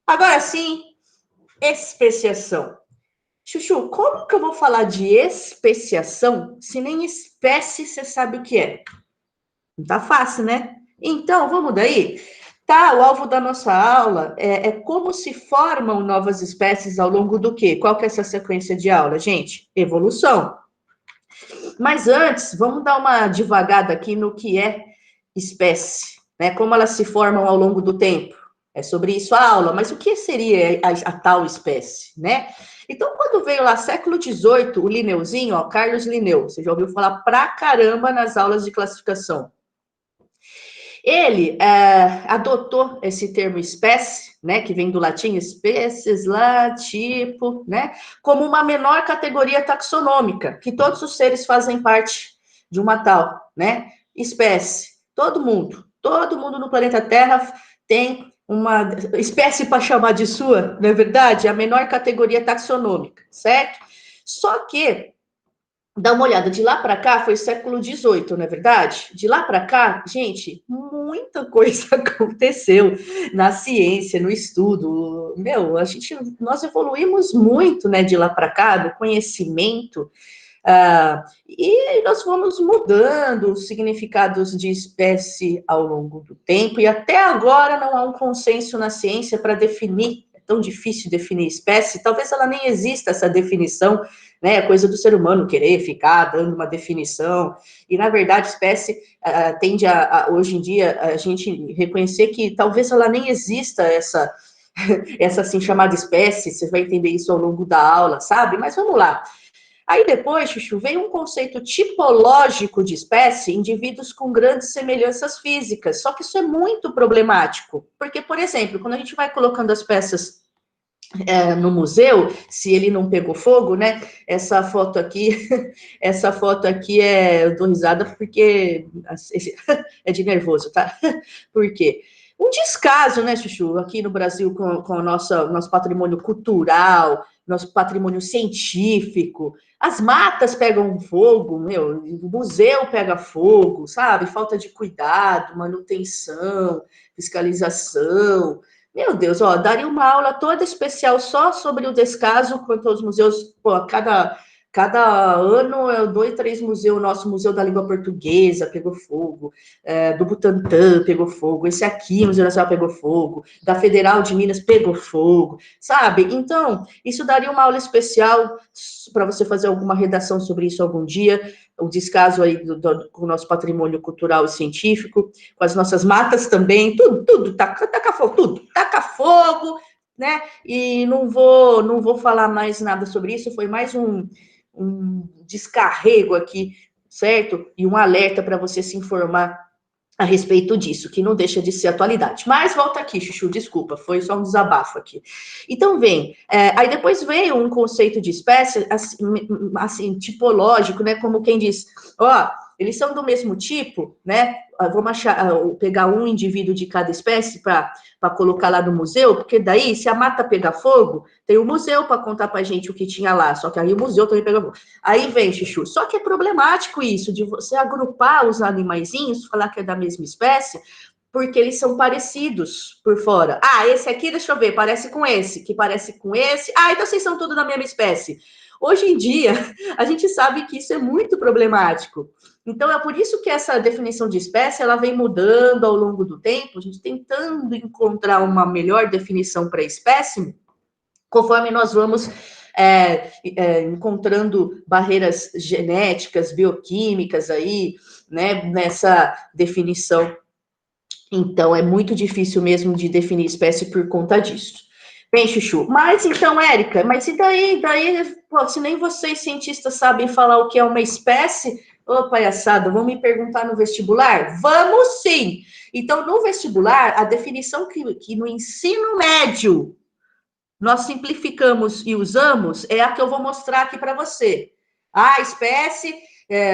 Agora sim, especiação. Chuchu, como que eu vou falar de especiação se nem espécie você sabe o que é? Não tá fácil, né? Então, vamos daí? Tá, o alvo da nossa aula é como se formam novas espécies ao longo do quê? Qual que é essa sequência de aula, gente? Evolução. Mas antes, vamos dar uma divagada aqui no que é espécie, né? Como elas se formam ao longo do tempo. É sobre isso a aula, mas o que seria a tal espécie, né? Então, quando veio lá, século XVIII, o Linneuzinho, ó, Carlos Linneu, você já ouviu falar pra caramba nas aulas de classificação. Ele adotou esse termo espécie, né, que vem do latim espécies, lá, tipo, né, como uma menor categoria taxonômica, que todos os seres fazem parte de uma tal, né, espécie. Todo mundo no planeta Terra tem uma espécie para chamar de sua, não é verdade? A menor categoria taxonômica, certo? Só que dá uma olhada, de lá para cá foi século XVIII, não é verdade? De lá para cá, gente, muita coisa aconteceu na ciência, no estudo. Meu, nós evoluímos muito, né, de lá para cá, do conhecimento, e nós fomos mudando os significados de espécie ao longo do tempo, e até agora não há um consenso na ciência para definir. É tão difícil definir espécie, talvez ela nem exista essa definição, né? É coisa do ser humano querer ficar dando uma definição, e na verdade, espécie tende hoje em dia, a gente reconhecer que talvez ela nem exista essa assim chamada espécie, você vai entender isso ao longo da aula, sabe? Mas vamos lá. Aí depois, Chuchu, veio um conceito tipológico de espécie, indivíduos com grandes semelhanças físicas. Só que isso é muito problemático, porque, por exemplo, quando a gente vai colocando as peças no museu, se ele não pegou fogo, né? Essa foto aqui, essa foto aqui eu dou risada porque é de nervoso, tá? Por quê? Um descaso, né, Chuchu, aqui no Brasil com o nosso patrimônio cultural, nosso patrimônio científico. As matas pegam fogo, meu, o museu pega fogo, sabe? Falta de cuidado, manutenção, fiscalização. Meu Deus, ó, daria uma aula toda especial só sobre o descaso quanto aos museus, pô, cada ano é 2, 3 museus, o nosso Museu da Língua Portuguesa pegou fogo, do Butantã pegou fogo, esse aqui, o Museu Nacional pegou fogo, da Federal de Minas pegou fogo, sabe? Então, isso daria uma aula especial para você fazer alguma redação sobre isso algum dia, o descaso aí com o nosso patrimônio cultural e científico, com as nossas matas também, tudo, taca fogo, tudo, taca fogo, né? E não vou falar mais nada sobre isso, foi mais um descarrego aqui, certo? E um alerta para você se informar a respeito disso, que não deixa de ser atualidade. Mas volta aqui, Chuchu, desculpa, foi só um desabafo aqui. Então, aí depois veio um conceito de espécie, assim, tipológico, né, como quem diz, ó, eles são do mesmo tipo, né, vamos pegar um indivíduo de cada espécie para colocar lá no museu, porque daí, se a mata pegar fogo, tem o museu para contar para a gente o que tinha lá, só que aí o museu também pega fogo. Aí vem, Chuchu, só que é problemático isso, de você agrupar os animaizinhos, falar que é da mesma espécie, porque eles são parecidos por fora. Ah, esse aqui, deixa eu ver, parece com esse, que parece com esse. Ah, então vocês são tudo da mesma espécie. Hoje em dia, a gente sabe que isso é muito problemático. Então, é por isso que essa definição de espécie, ela vem mudando ao longo do tempo, a gente tentando encontrar uma melhor definição para espécie, conforme nós vamos encontrando barreiras genéticas, bioquímicas aí, né, nessa definição. Então, é muito difícil mesmo de definir espécie por conta disso. Bem, Chuchu, mas então, Érica, mas e daí, pô, se nem vocês cientistas sabem falar o que é uma espécie, ô palhaçada, vão me perguntar no vestibular? Vamos sim! Então, no vestibular, a definição que no ensino médio nós simplificamos e usamos é a que eu vou mostrar aqui para você. A espécie,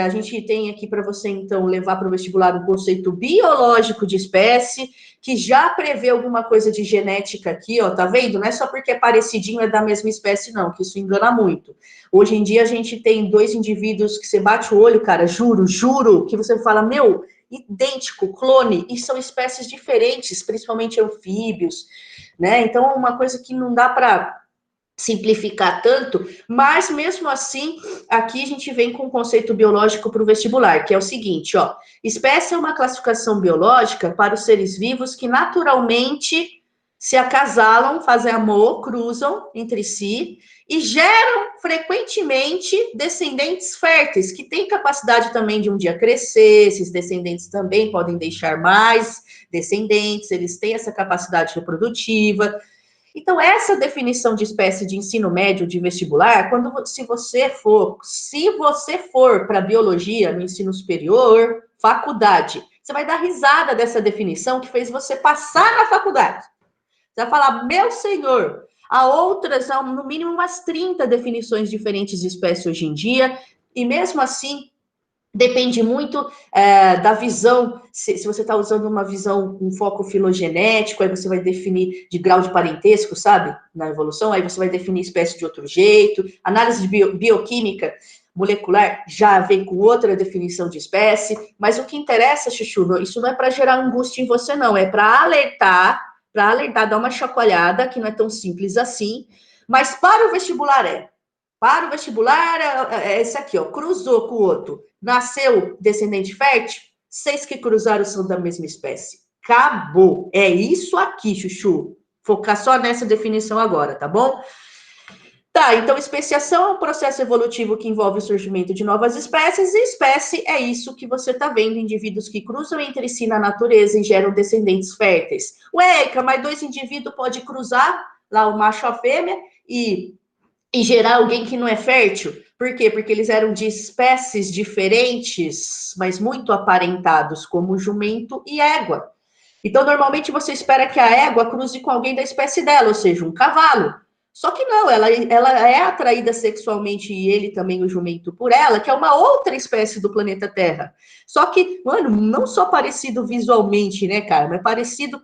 a gente tem aqui para você, então, levar para o vestibular um conceito biológico de espécie, que já prevê alguma coisa de genética aqui, ó, tá vendo? Não é só porque é parecidinho, é da mesma espécie, não, que isso engana muito. Hoje em dia, a gente tem 2 indivíduos que você bate o olho, cara, juro, que você fala, meu, idêntico, clone, e são espécies diferentes, principalmente anfíbios, né? Então, é uma coisa que não dá para simplificar tanto, mas mesmo assim, aqui a gente vem com um conceito biológico para o vestibular, que é o seguinte, ó, espécie é uma classificação biológica para os seres vivos que naturalmente se acasalam, fazem amor, cruzam entre si e geram frequentemente descendentes férteis, que têm capacidade também de um dia crescer, esses descendentes também podem deixar mais descendentes, eles têm essa capacidade reprodutiva. Então, essa definição de espécie de ensino médio de vestibular, se você for para biologia no ensino superior, faculdade, você vai dar risada dessa definição que fez você passar na faculdade. Você vai falar, meu senhor, há outras, há no mínimo umas 30 definições diferentes de espécie hoje em dia, e mesmo assim, depende muito da visão, se você está usando uma visão, um foco filogenético, aí você vai definir de grau de parentesco, sabe? Na evolução, aí você vai definir espécie de outro jeito. Análise de bioquímica molecular já vem com outra definição de espécie, mas o que interessa, Chuchu, isso não é para gerar angústia em você, não, é para alertar, dar uma chacoalhada, que não é tão simples assim, mas para o vestibular é. Para o vestibular, é esse aqui, ó, cruzou com o outro, nasceu descendente fértil, 6 que cruzaram são da mesma espécie. Acabou. É isso aqui, Chuchu. Focar só nessa definição agora, tá bom? Tá, então especiação é um processo evolutivo que envolve o surgimento de novas espécies, e espécie é isso que você está vendo, indivíduos que cruzam entre si na natureza e geram descendentes férteis. Ué, Eka, mas 2 indivíduos podem cruzar, lá o macho e a fêmea, e gerar alguém que não é fértil. Por quê? Porque eles eram de espécies diferentes, mas muito aparentados, como jumento e égua. Então, normalmente você espera que a égua cruze com alguém da espécie dela, ou seja, um cavalo. Só que não, ela é atraída sexualmente, e ele também, o jumento, por ela, que é uma outra espécie do planeta Terra. Só que, mano, não só parecido visualmente, né, cara, mas parecido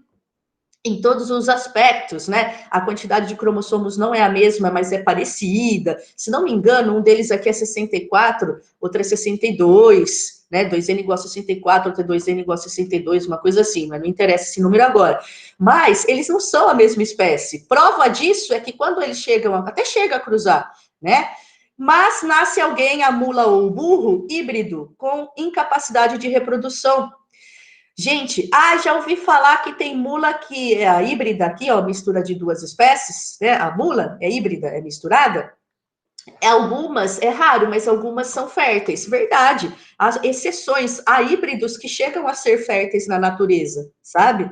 em todos os aspectos, né? A quantidade de cromossomos não é a mesma, mas é parecida. Se não me engano, um deles aqui é 64, outro é 62, né? 2N igual a 64, outro é 2N igual a 62, uma coisa assim, mas não interessa esse número agora. Mas eles não são a mesma espécie. Prova disso é que quando eles chegam, até chega a cruzar, né? Mas nasce alguém, a mula ou o burro, híbrido, com incapacidade de reprodução. Gente, já ouvi falar que tem mula que é a híbrida aqui, ó, mistura de duas espécies, né? A mula é híbrida, é misturada. Algumas, é raro, mas algumas são férteis. Verdade. As exceções, há híbridos que chegam a ser férteis na natureza, sabe?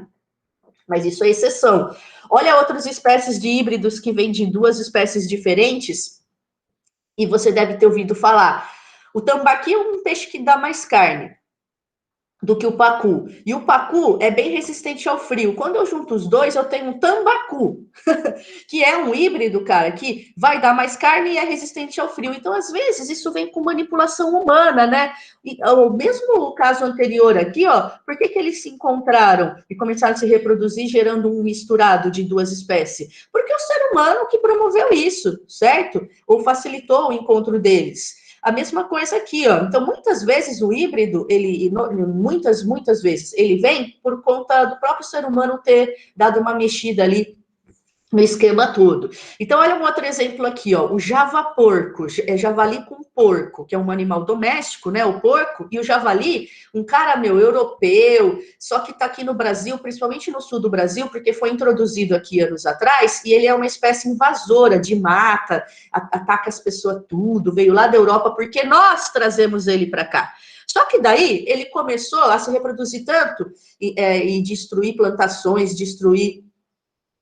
Mas isso é exceção. Olha outras espécies de híbridos que vêm de duas espécies diferentes, e você deve ter ouvido falar. O tambaqui é um peixe que dá mais carne do que o pacu. E o pacu é bem resistente ao frio. Quando eu junto os dois, eu tenho um tambacu, que é um híbrido, cara, que vai dar mais carne e é resistente ao frio. Então, às vezes, isso vem com manipulação humana, né? E, o mesmo caso anterior aqui, ó, por que eles se encontraram e começaram a se reproduzir, gerando um misturado de duas espécies? Porque o ser humano que promoveu isso, certo? Ou facilitou o encontro deles. A mesma coisa aqui, ó. Então, muitas vezes o híbrido, muitas vezes, ele vem por conta do próprio ser humano ter dado uma mexida ali no esquema todo. Então, olha um outro exemplo aqui, ó. O javaporco, é javali com porco, que é um animal doméstico, né? O porco, e o javali, um cara, europeu, só que tá aqui no Brasil, principalmente no sul do Brasil, porque foi introduzido aqui anos atrás, e ele é uma espécie invasora de mata, ataca as pessoas tudo, veio lá da Europa, porque nós trazemos ele para cá. Só que daí ele começou a se reproduzir tanto e destruir plantações, destruir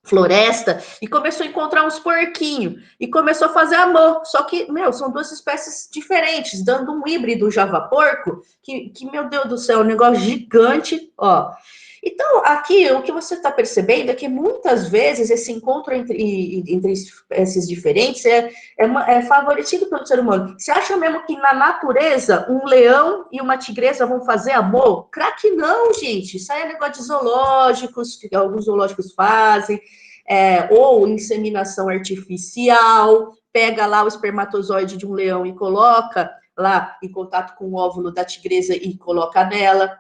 floresta, e começou a encontrar uns porquinhos, e começou a fazer amor, só que, são duas espécies diferentes, dando um híbrido javaporco, que meu Deus do céu, um negócio gigante, ó. Então, aqui, o que você está percebendo é que, muitas vezes, esse encontro entre espécies diferentes é favorecido pelo ser humano. Você acha mesmo que, na natureza, um leão e uma tigresa vão fazer amor? Craque não, gente. Isso aí é negócio de zoológicos, que alguns zoológicos fazem, ou inseminação artificial, pega lá o espermatozoide de um leão e coloca lá em contato com o óvulo da tigresa e coloca nela.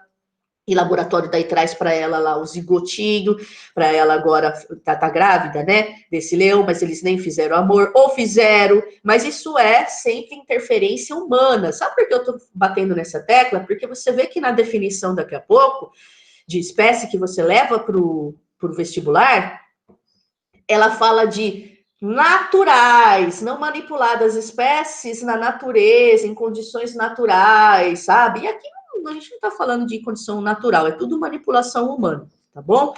E laboratório daí traz para ela lá o zigotinho, para ela agora tá grávida, né, desse leão, mas eles nem fizeram amor, ou fizeram, mas isso é sempre interferência humana. Sabe por que eu tô batendo nessa tecla? Porque você vê que na definição daqui a pouco, de espécie que você leva pro vestibular, ela fala de naturais, não manipuladas espécies na natureza, em condições naturais, sabe? E aqui a gente não está falando de condição natural, é tudo manipulação humana, tá bom?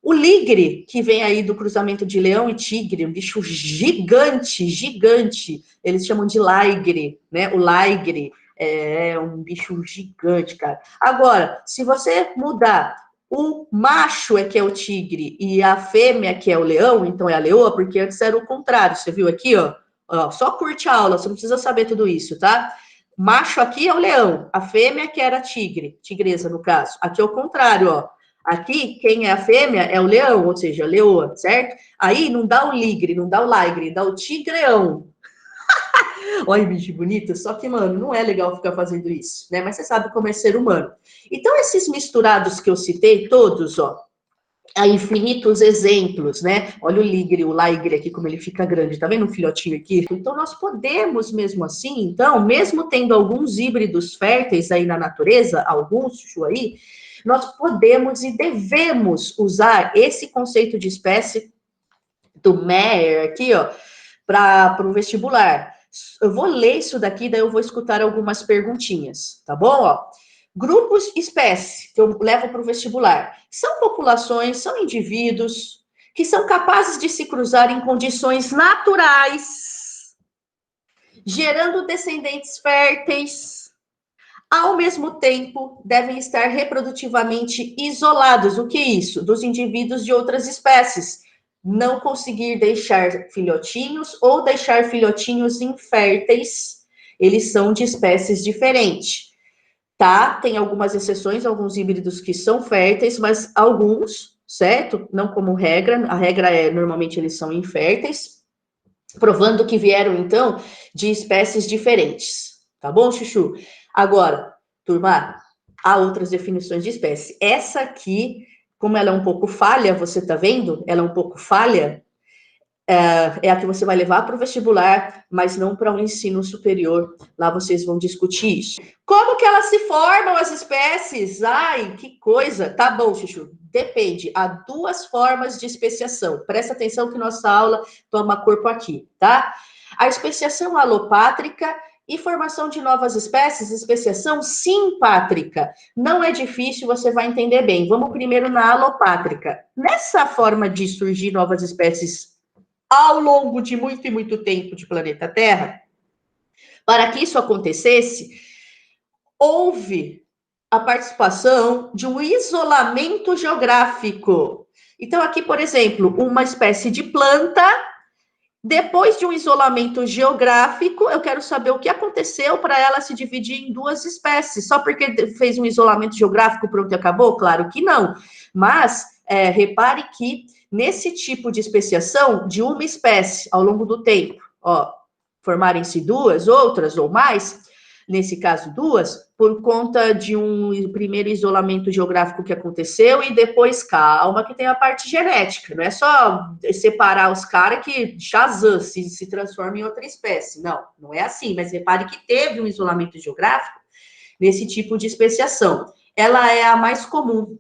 O ligre, que vem aí do cruzamento de leão e tigre, um bicho gigante, gigante, eles chamam de laigre, né? O laigre é um bicho gigante, cara. Agora, se você mudar o macho é que é o tigre e a fêmea que é o leão, então é a leoa, porque antes era o contrário, você viu aqui, ó? Ó, só curte a aula, você não precisa saber tudo isso, tá? Macho aqui é o leão, a fêmea que era a tigre, tigresa no caso. Aqui é o contrário, ó. Aqui, quem é a fêmea é o leão, ou seja, a leoa, certo? Aí não dá o ligre, não dá o laigre, dá o tigreão. Olha, bicho bonito, só que, mano, não é legal ficar fazendo isso, né? Mas você sabe como é ser humano. Então, esses misturados que eu citei, todos, ó, há infinitos exemplos, né? Olha o ligre, o laigre aqui, como ele fica grande, tá vendo um filhotinho aqui? Então, nós podemos mesmo assim, então, mesmo tendo alguns híbridos férteis aí na natureza, alguns, chuchu aí, nós podemos e devemos usar esse conceito de espécie do Meyer aqui, ó, para o vestibular. Eu vou ler isso daqui, daí eu vou escutar algumas perguntinhas, tá bom? Ó, grupos espécie, que eu levo para o vestibular, são populações, são indivíduos que são capazes de se cruzar em condições naturais, gerando descendentes férteis. Ao mesmo tempo, devem estar reprodutivamente isolados. O que é isso? Dos indivíduos de outras espécies. Não conseguir deixar filhotinhos ou deixar filhotinhos inférteis. Eles são de espécies diferentes. Tá? Tem algumas exceções, alguns híbridos que são férteis, mas alguns, certo? Não como regra. A regra é, normalmente, eles são inférteis, provando que vieram, então, de espécies diferentes. Tá bom, Chuchu? Agora, turma, há outras definições de espécie. Essa aqui, como ela é um pouco falha, você tá vendo? Ela é um pouco falha, é a que você vai levar para o vestibular, mas não para o ensino superior. Lá vocês vão discutir isso. Como que elas se formam, as espécies? Ai, que coisa. Tá bom, Chuchu. Depende. Há duas formas de especiação. Presta atenção que nossa aula toma corpo aqui, tá? A especiação alopátrica e formação de novas espécies, especiação simpátrica. Não é difícil, você vai entender bem. Vamos primeiro na alopátrica. Nessa forma de surgir novas espécies ao longo de muito e muito tempo de planeta Terra, para que isso acontecesse, houve a participação de um isolamento geográfico. Então, aqui, por exemplo, uma espécie de planta, depois de um isolamento geográfico, eu quero saber o que aconteceu para ela se dividir em duas espécies. Só porque fez um isolamento geográfico, pronto e acabou? Claro que não. Mas, repare que nesse tipo de especiação de uma espécie ao longo do tempo, ó, formarem-se duas, outras ou mais, nesse caso duas, por conta de um primeiro isolamento geográfico que aconteceu e depois, calma, que tem a parte genética, não é só separar os caras que Shazam se transforma em outra espécie, não, não é assim, mas repare que teve um isolamento geográfico nesse tipo de especiação. Ela é a mais comum,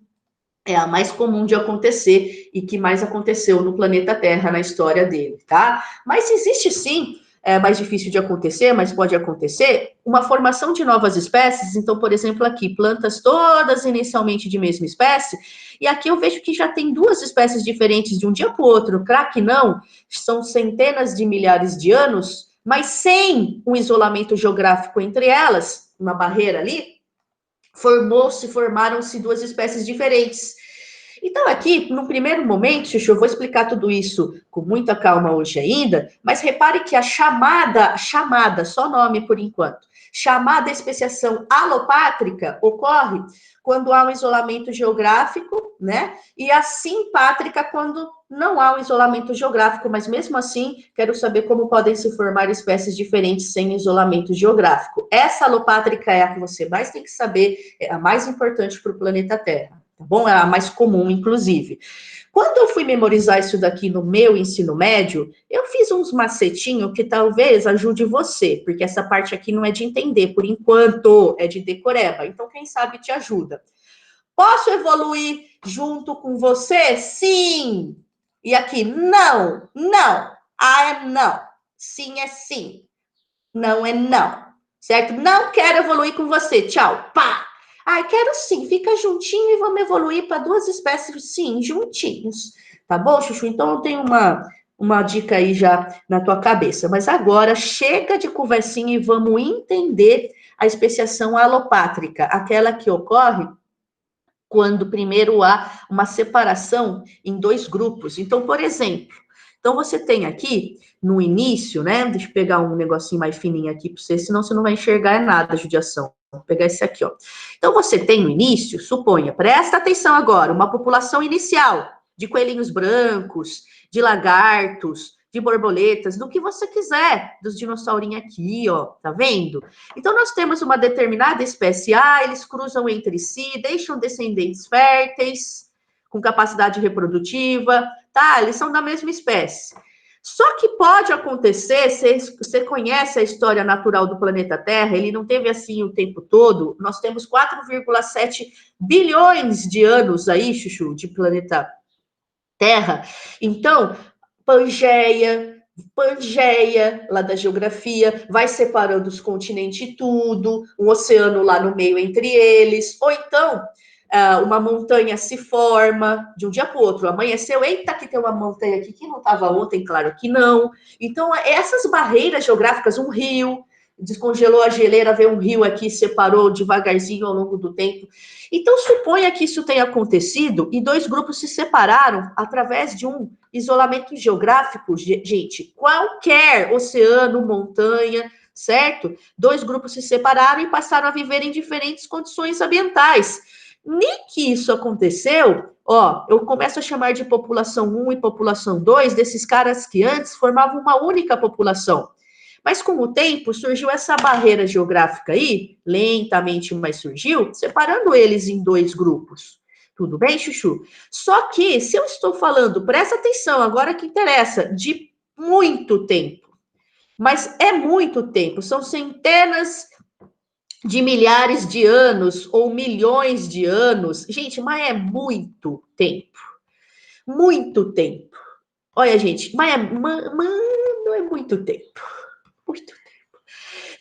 é a mais comum de acontecer e que mais aconteceu no planeta Terra na história dele, tá? Mas existe sim, é mais difícil de acontecer, mas pode acontecer, uma formação de novas espécies. Então, por exemplo, aqui, plantas todas inicialmente de mesma espécie, e aqui eu vejo que já tem duas espécies diferentes de um dia para o outro, craque não, são centenas de milhares de anos, mas sem um isolamento geográfico entre elas, uma barreira ali, formaram-se duas espécies diferentes. Então, aqui, no primeiro momento, Chuchu, eu vou explicar tudo isso com muita calma hoje ainda, mas repare que a chamada, só nome por enquanto, chamada especiação alopátrica ocorre quando há um isolamento geográfico, né? E a simpátrica quando não há um isolamento geográfico, mas mesmo assim, quero saber como podem se formar espécies diferentes sem isolamento geográfico. Essa alopátrica é a que você mais tem que saber, é a mais importante para o planeta Terra. Tá bom? É a mais comum, inclusive. Quando eu fui memorizar isso daqui no meu ensino médio, eu fiz uns macetinhos que talvez ajude você, porque essa parte aqui não é de entender, por enquanto, é de decoreba. Então, quem sabe te ajuda. Posso evoluir junto com você? Sim. E aqui, não, não. Ah, é não. Sim é sim. Não é não. Certo? Não quero evoluir com você. Tchau. Pá. Ai, quero sim, fica juntinho e vamos evoluir para duas espécies, sim, juntinhos. Tá bom, Chuchu? Então eu tenho uma dica aí já na tua cabeça. Mas agora chega de conversinha e vamos entender a especiação alopátrica, aquela que ocorre quando primeiro há uma separação em dois grupos. Então, por exemplo, então você tem aqui no início, né? Deixa eu pegar um negocinho mais fininho aqui para você, senão você não vai enxergar nada, judiação. Vou pegar esse aqui, ó. Então você tem no início, suponha, presta atenção agora, uma população inicial de coelhinhos brancos, de lagartos, de borboletas, do que você quiser, dos dinossaurinhos aqui, ó, tá vendo? Então, nós temos uma determinada espécie A, eles cruzam entre si, deixam descendentes férteis, com capacidade reprodutiva, tá? Eles são da mesma espécie. Só que pode acontecer, você conhece a história natural do planeta Terra, ele não teve assim o tempo todo, nós temos 4,7 bilhões de anos aí, Chuchu, de planeta Terra. Então, Pangeia, lá da geografia, vai separando os continentes e tudo, um oceano lá no meio entre eles, ou então uma montanha se forma de um dia para o outro, amanheceu, eita, que tem uma montanha aqui que não estava ontem, claro que não. Então, essas barreiras geográficas, um rio, descongelou a geleira, veio um rio aqui, separou devagarzinho ao longo do tempo. Então, suponha que isso tenha acontecido e dois grupos se separaram através de um isolamento geográfico, gente, qualquer oceano, montanha, certo? Dois grupos se separaram e passaram a viver em diferentes condições ambientais. Nem que isso aconteceu, ó, eu começo a chamar de população 1 e população 2 desses caras que antes formavam uma única população. Mas com o tempo surgiu essa barreira geográfica aí, lentamente, mas surgiu, separando eles em dois grupos. Tudo bem, Chuchu? Só que, se eu estou falando, presta atenção, agora que interessa, de muito tempo. Mas é muito tempo, são centenas de milhares de anos ou milhões de anos. Gente, mas é muito tempo. Muito tempo. Olha, gente, mano, é muito tempo. Muito tempo.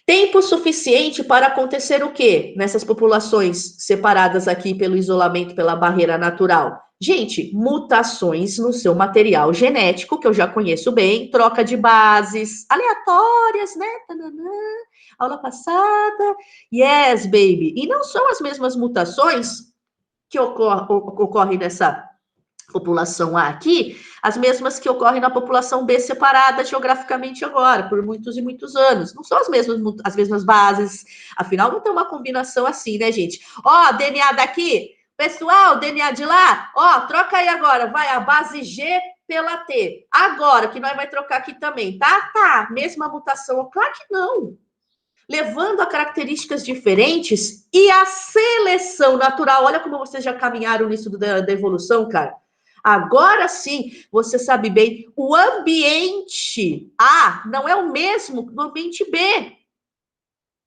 Tempo suficiente para acontecer o quê? Nessas populações separadas aqui pelo isolamento, pela barreira natural. Gente, mutações no seu material genético, que eu já conheço bem, troca de bases aleatórias, né? Tananã, aula passada. Yes, baby. E não são as mesmas mutações que ocorrem nessa população A aqui, as mesmas que ocorrem na população B separada geograficamente agora, por muitos e muitos anos. Não são as mesmas bases, afinal não tem uma combinação assim, né, gente? Ó, DNA daqui, pessoal, DNA de lá, ó, troca aí agora, vai a base G pela T. Agora, que nós vai trocar aqui também, tá? Tá, mesma mutação. Claro que não. Levando a características diferentes e a seleção natural. Olha como vocês já caminharam nisso da evolução, cara. Agora sim, você sabe bem, o ambiente A não é o mesmo do ambiente B.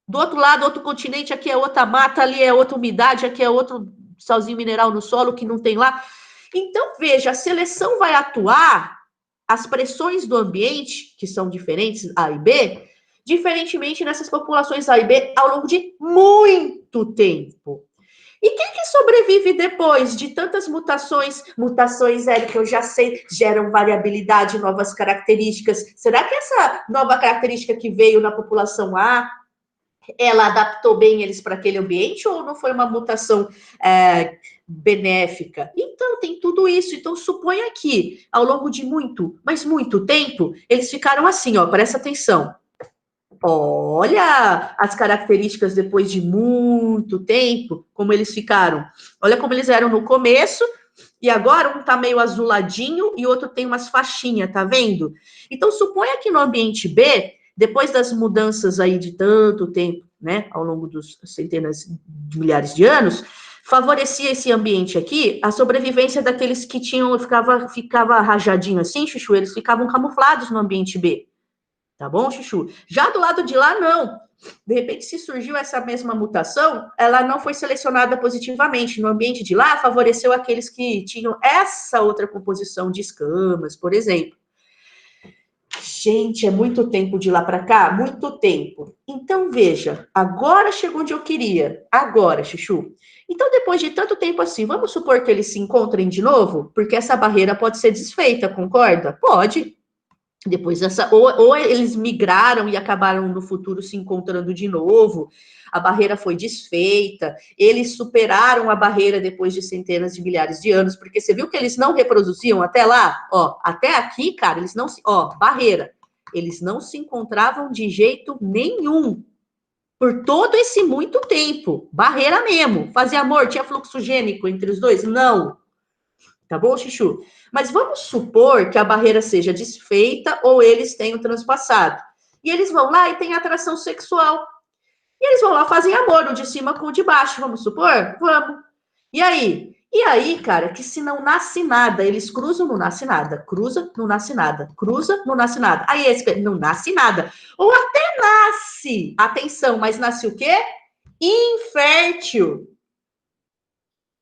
Do outro lado, outro continente, aqui é outra mata, ali é outra umidade, aqui é outro salzinho mineral no solo que não tem lá. Então, veja, a seleção vai atuar, as pressões do ambiente, que são diferentes, A e B, diferentemente nessas populações A e B ao longo de muito tempo. E quem que sobrevive depois de tantas mutações? Mutações, que eu já sei, geram variabilidade, novas características. Será que essa nova característica que veio na população A, ela adaptou bem eles para aquele ambiente ou não foi uma mutação benéfica. Então, tem tudo isso. Então, suponha que, ao longo de muito, mas muito tempo, eles ficaram assim, ó, presta atenção. Olha as características depois de muito tempo, como eles ficaram. Olha como eles eram no começo, e agora um tá meio azuladinho e o outro tem umas faixinhas, tá vendo? Então, suponha que no ambiente B, depois das mudanças aí de tanto tempo, né, ao longo dos centenas de milhares de anos, favorecia esse ambiente aqui a sobrevivência daqueles que tinham, ficava rajadinho assim, Chuchu, eles ficavam camuflados no ambiente B. Tá bom, Chuchu? Já do lado de lá, não. De repente, se surgiu essa mesma mutação, ela não foi selecionada positivamente. No ambiente de lá, favoreceu aqueles que tinham essa outra composição de escamas, por exemplo. Gente, é muito tempo de lá para cá? Muito tempo. Então, veja, agora chegou onde eu queria. Agora, Chuchu. Então, depois de tanto tempo assim, vamos supor que eles se encontrem de novo? Porque essa barreira pode ser desfeita, concorda? Pode. Depois dessa, ou eles migraram e acabaram no futuro se encontrando de novo, a barreira foi desfeita, eles superaram a barreira depois de centenas de milhares de anos, porque você viu que eles não reproduziam até lá? Ó, até aqui, cara, eles não se. Ó, barreira. Eles não se encontravam de jeito nenhum. Por todo esse muito tempo. Barreira mesmo. Fazia amor, tinha fluxo gênico entre os dois? Não. Tá bom, Chuchu? Mas vamos supor que a barreira seja desfeita ou eles tenham transpassado. E eles vão lá e têm atração sexual. E eles vão lá, fazem amor, o de cima com o de baixo, vamos supor? Vamos. E aí? E aí, cara, que se não nasce nada, eles cruzam, não nasce nada. Cruza, não nasce nada. Cruza, não nasce nada. Aí esse não nasce nada. Ou até nasce. Atenção, mas nasce o quê? Infértil.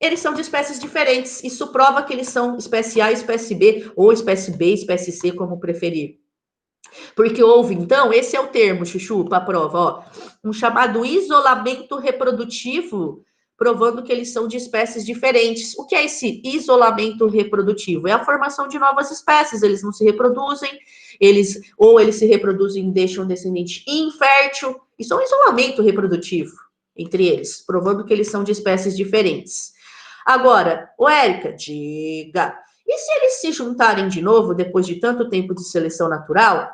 Eles são de espécies diferentes. Isso prova que eles são espécie A, espécie B, ou espécie B, espécie C, como preferir. Porque houve, então, esse é o termo, Chuchu, para a prova, ó, um chamado isolamento reprodutivo, provando que eles são de espécies diferentes. O que é esse isolamento reprodutivo? É a formação de novas espécies, eles não se reproduzem, ou eles se reproduzem e deixam um descendente infértil. Isso é um isolamento reprodutivo entre eles, provando que eles são de espécies diferentes. Agora, ô Érica, diga, e se eles se juntarem de novo, depois de tanto tempo de seleção natural,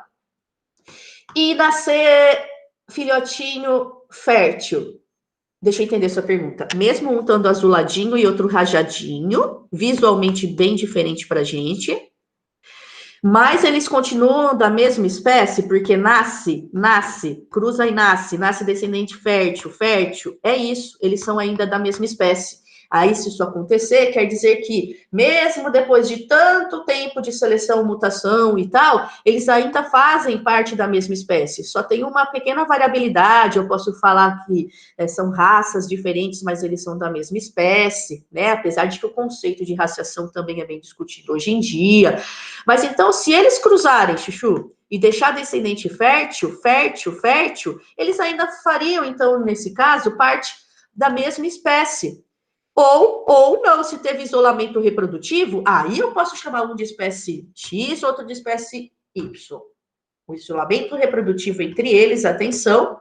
e nascer filhotinho fértil? Deixa eu entender sua pergunta. Mesmo um estando azuladinho e outro rajadinho, visualmente bem diferente pra gente, mas eles continuam da mesma espécie, porque nasce, cruza e nasce descendente fértil, é isso, eles são ainda da mesma espécie. Aí, se isso acontecer, quer dizer que, mesmo depois de tanto tempo de seleção, mutação e tal, eles ainda fazem parte da mesma espécie. Só tem uma pequena variabilidade, eu posso falar que são raças diferentes, mas eles são da mesma espécie, né? Apesar de que o conceito de raciação também é bem discutido hoje em dia. Mas então, se eles cruzarem, Chuchu, e deixar descendente fértil, eles ainda fariam, então, nesse caso, parte da mesma espécie. Ou não, se teve isolamento reprodutivo, aí eu posso chamar um de espécie X, outro de espécie Y. O isolamento reprodutivo entre eles, atenção,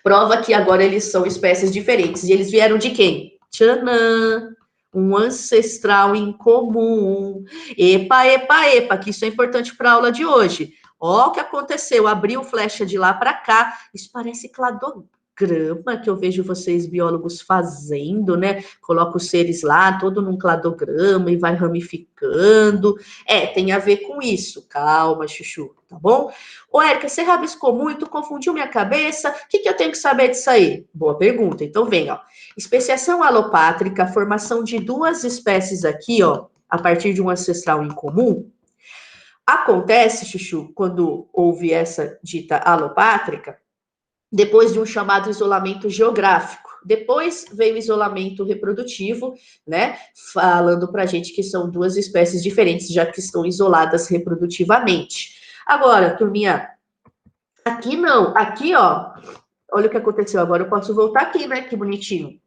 prova que agora eles são espécies diferentes. E eles vieram de quem? Tchanã! Um ancestral em comum. Epa, que isso é importante para a aula de hoje. Ó o que aconteceu, abriu flecha de lá para cá, isso parece cladograma que eu vejo vocês biólogos fazendo, né? Coloca os seres lá, todo num cladograma e vai ramificando. Tem a ver com isso. Calma, Chuchu, tá bom? Ô, Érica, você rabiscou muito, confundiu minha cabeça. O que eu tenho que saber disso aí? Boa pergunta. Então, vem, ó. Especiação alopátrica, formação de duas espécies aqui, ó, a partir de um ancestral em comum. Acontece, Chuchu, quando houve essa dita alopátrica, depois de um chamado isolamento geográfico. Depois veio o isolamento reprodutivo, né? Falando pra gente que são duas espécies diferentes, já que estão isoladas reprodutivamente. Agora, turminha, aqui não. Aqui, ó, olha o que aconteceu agora. Eu posso voltar aqui, né? Que bonitinho.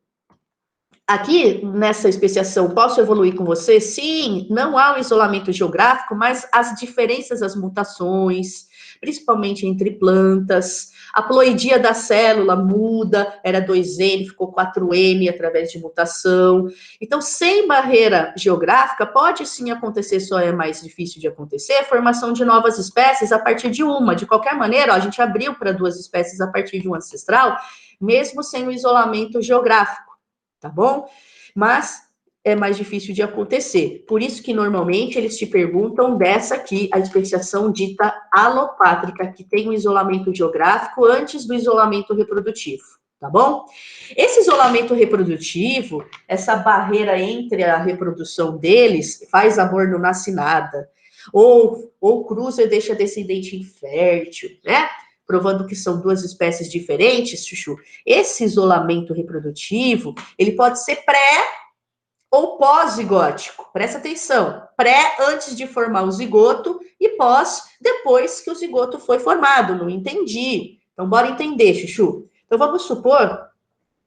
Aqui, nessa especiação, posso evoluir com você? Sim, não há um isolamento geográfico, mas as diferenças, as mutações, principalmente entre plantas, a ploidia da célula muda, era 2N, ficou 4N através de mutação. Então, sem barreira geográfica, pode sim acontecer, só é mais difícil de acontecer, a formação de novas espécies a partir de uma. De qualquer maneira, ó, a gente abriu para 2 espécies a partir de um ancestral, mesmo sem o isolamento geográfico. Tá bom? Mas é mais difícil de acontecer. Por isso que normalmente eles te perguntam dessa aqui, a especiação dita alopátrica, que tem um isolamento geográfico antes do isolamento reprodutivo, tá bom? Esse isolamento reprodutivo, essa barreira entre a reprodução deles, faz amor não nasce nada, ou cruza e deixa descendente infértil, né? Provando que são 2 espécies diferentes, Chuchu. Esse isolamento reprodutivo, ele pode ser pré ou pós-zigótico. Presta atenção. Pré, antes de formar o zigoto, e pós, depois que o zigoto foi formado. Não entendi. Então, bora entender, Chuchu. Então, vamos supor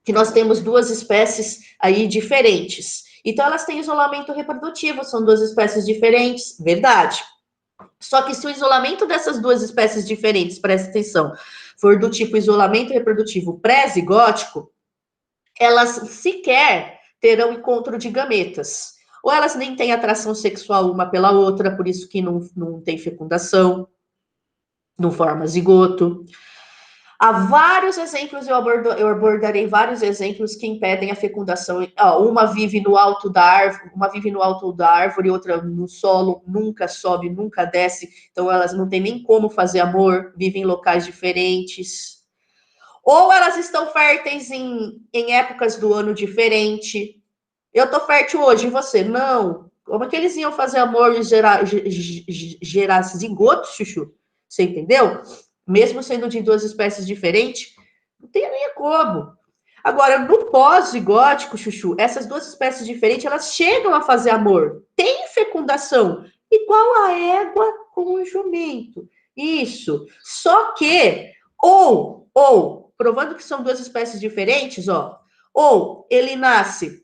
que nós temos 2 espécies aí diferentes. Então, elas têm isolamento reprodutivo, são 2 espécies diferentes, verdade. Só que se o isolamento dessas 2 espécies diferentes, presta atenção, for do tipo isolamento reprodutivo pré-zigótico, elas sequer terão encontro de gametas. Ou elas nem têm atração sexual uma pela outra, por isso que não tem fecundação, não forma zigoto. Há vários exemplos, eu abordarei vários exemplos que impedem a fecundação. Uma vive no alto da árvore, outra no solo, nunca sobe, nunca desce, então elas não têm nem como fazer amor, vivem em locais diferentes. Ou elas estão férteis em épocas do ano diferente. Eu tô fértil hoje, e você? Não. Como é que eles iam fazer amor e gerar zigoto, Chuchu? Você entendeu? Mesmo sendo de 2 espécies diferentes, não tem nem como. Agora, no pós-zigótico, Chuchu, essas 2 espécies diferentes, elas chegam a fazer amor. Tem fecundação, igual a égua com o jumento. Isso. Só que, provando que são 2 espécies diferentes, ó, ou ele nasce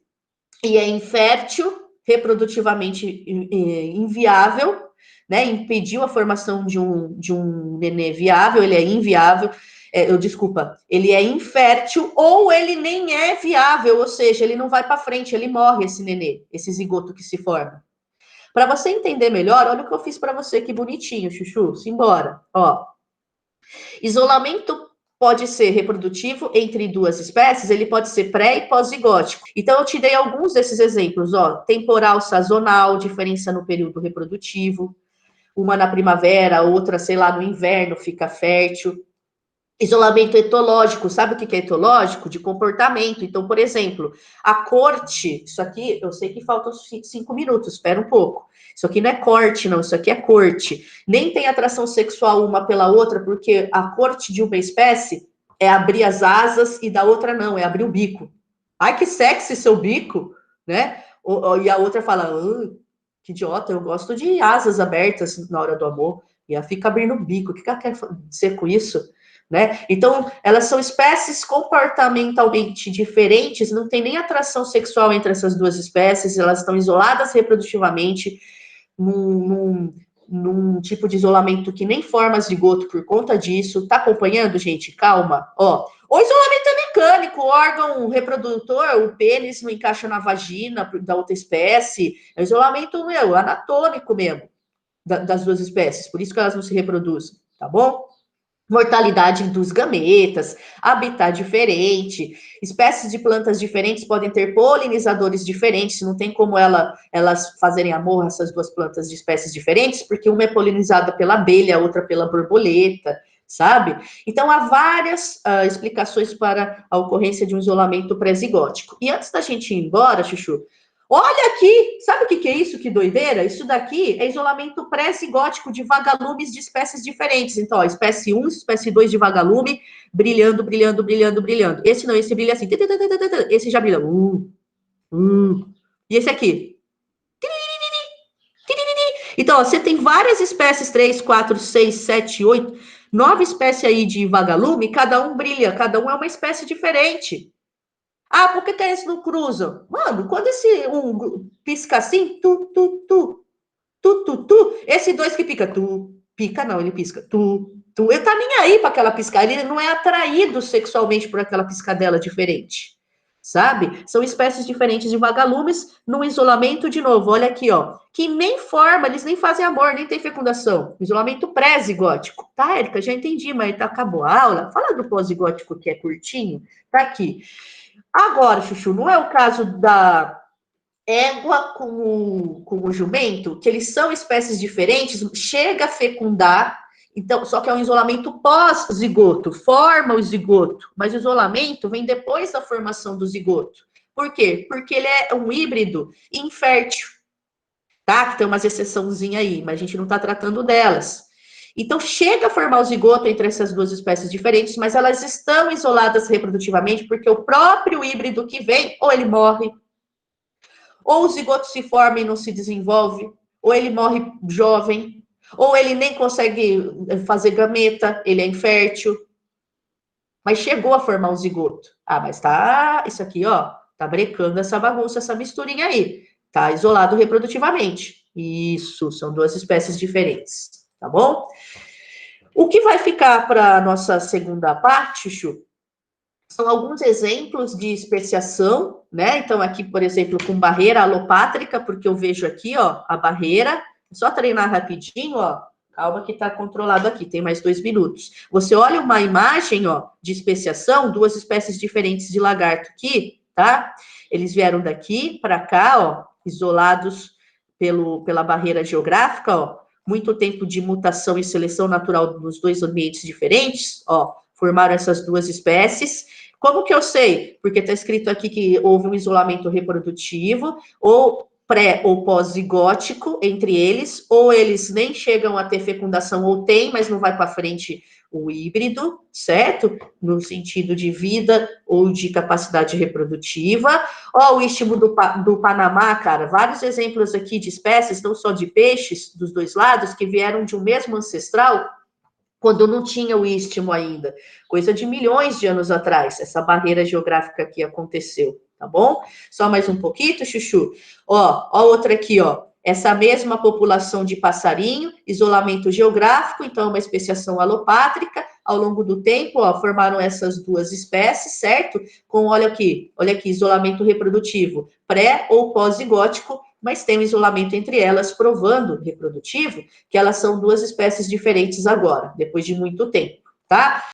e é infértil, reprodutivamente inviável, né? Impediu a formação de um nenê viável, ele é inviável, ele é infértil, ou ele nem é viável, ou seja, ele não vai para frente, ele morre, esse nenê, esse zigoto que se forma. Para você entender melhor, olha o que eu fiz para você, que bonitinho, Chuchu, simbora, ó. Isolamento pode ser reprodutivo entre 2 espécies, ele pode ser pré e pós-zigótico. Então, eu te dei alguns desses exemplos, ó, temporal, sazonal, diferença no período reprodutivo, uma na primavera, outra, sei lá, no inverno, fica fértil. Isolamento etológico, sabe o que é etológico? De comportamento. Então, por exemplo, a corte, isso aqui, eu sei que faltam 5 minutos, espera um pouco. Isso aqui não é corte, não, isso aqui é corte. Nem tem atração sexual uma pela outra, porque a corte de uma espécie é abrir as asas e da outra não, é abrir o bico. Ai, que sexy seu bico, né? E a outra fala, que idiota, eu gosto de asas abertas na hora do amor. E ela fica abrindo o bico. O que ela quer dizer com isso? Né? Então, elas são espécies comportamentalmente diferentes, não tem nem atração sexual entre essas 2 espécies, elas estão isoladas reprodutivamente, num tipo de isolamento que nem forma zigoto por conta disso. Tá acompanhando, gente? Calma. Ó, o isolamento é mecânico, o órgão reprodutor, o pênis não encaixa na vagina da outra espécie, é um isolamento anatômico mesmo, das 2 espécies, por isso que elas não se reproduzem, tá bom? Mortalidade dos gametas, habitat diferente, espécies de plantas diferentes podem ter polinizadores diferentes, não tem como elas fazerem amor essas 2 plantas de espécies diferentes, porque uma é polinizada pela abelha, a outra pela borboleta, sabe? Então, há várias explicações para a ocorrência de um isolamento pré-zigótico. E antes da gente ir embora, Chuchu, olha aqui, sabe o que é isso? Que doideira? Isso daqui é isolamento pré-zigótico de vagalumes de espécies diferentes. Então, ó, espécie 1, espécie 2 de vagalume, brilhando, brilhando, brilhando, brilhando. Esse não, esse brilha assim. Esse já brilha. E esse aqui? Então, ó, você tem várias espécies, 3, 4, 6, 7, 8, 9 espécies aí de vagalume, cada um brilha, cada um é uma espécie diferente. Ah, por que eles não cruzam? Mano, quando esse um pisca assim, esse dois que pica, pica não, ele pisca, ele tá nem aí para aquela piscada, ele não é atraído sexualmente por aquela piscadela diferente, sabe? São espécies diferentes de vagalumes, no isolamento, de novo, olha aqui, ó, que nem forma, eles nem fazem amor, nem tem fecundação, isolamento pré-zigótico, tá, Érica, já entendi, mas tá, acabou a aula, fala do pós-zigótico que é curtinho, tá aqui. Agora, Chuchu, não é o caso da égua com o jumento, que eles são espécies diferentes, chega a fecundar, então, só que é um isolamento pós-zigoto, forma o zigoto, mas o isolamento vem depois da formação do zigoto. Por quê? Porque ele é um híbrido infértil, tá? Que tem umas exceçãozinhas aí, mas a gente não está tratando delas. Então, chega a formar o zigoto entre essas duas espécies diferentes, mas elas estão isoladas reprodutivamente porque o próprio híbrido que vem, ou ele morre, ou o zigoto se forma e não se desenvolve, ou ele morre jovem, ou ele nem consegue fazer gameta, ele é infértil, mas chegou a formar um zigoto. Ah, mas tá, isso aqui, ó, tá brecando essa bagunça, essa misturinha aí. Tá isolado reprodutivamente. Isso, são duas espécies diferentes, tá bom? O que vai ficar para a nossa segunda parte, Chu, são alguns exemplos de especiação, né? Então, aqui, por exemplo, com barreira alopátrica, porque eu vejo aqui, ó, a barreira. Só treinar rapidinho, ó. Calma que tá controlado aqui, tem mais 2 minutos. Você olha uma imagem, ó, de especiação, duas espécies diferentes de lagarto aqui, tá? Eles vieram daqui para cá, ó, isolados pela barreira geográfica, ó. Muito tempo de mutação e seleção natural nos dois ambientes diferentes, ó. Formaram essas duas espécies. Como que eu sei? Porque está escrito aqui que houve um isolamento reprodutivo, ou pré ou pós-zigótico entre eles, ou eles nem chegam a ter fecundação, ou tem, mas não vai para frente o híbrido, certo? No sentido de vida ou de capacidade reprodutiva. Ó, o istmo do Panamá, cara, vários exemplos aqui de espécies, não só de peixes, dos dois lados, que vieram de um mesmo ancestral, quando não tinha o istmo ainda, coisa de milhões de anos atrás, essa barreira geográfica que aconteceu, tá bom? Só mais um pouquinho, Chuchu. Ó, outra aqui, ó. Essa mesma população de passarinho, isolamento geográfico, então uma especiação alopátrica, ao longo do tempo, ó, formaram essas duas espécies, certo? Com, olha aqui, isolamento reprodutivo, pré ou pós-zigótico, mas tem um isolamento entre elas, provando, reprodutivo, que elas são duas espécies diferentes agora, depois de muito tempo, tá?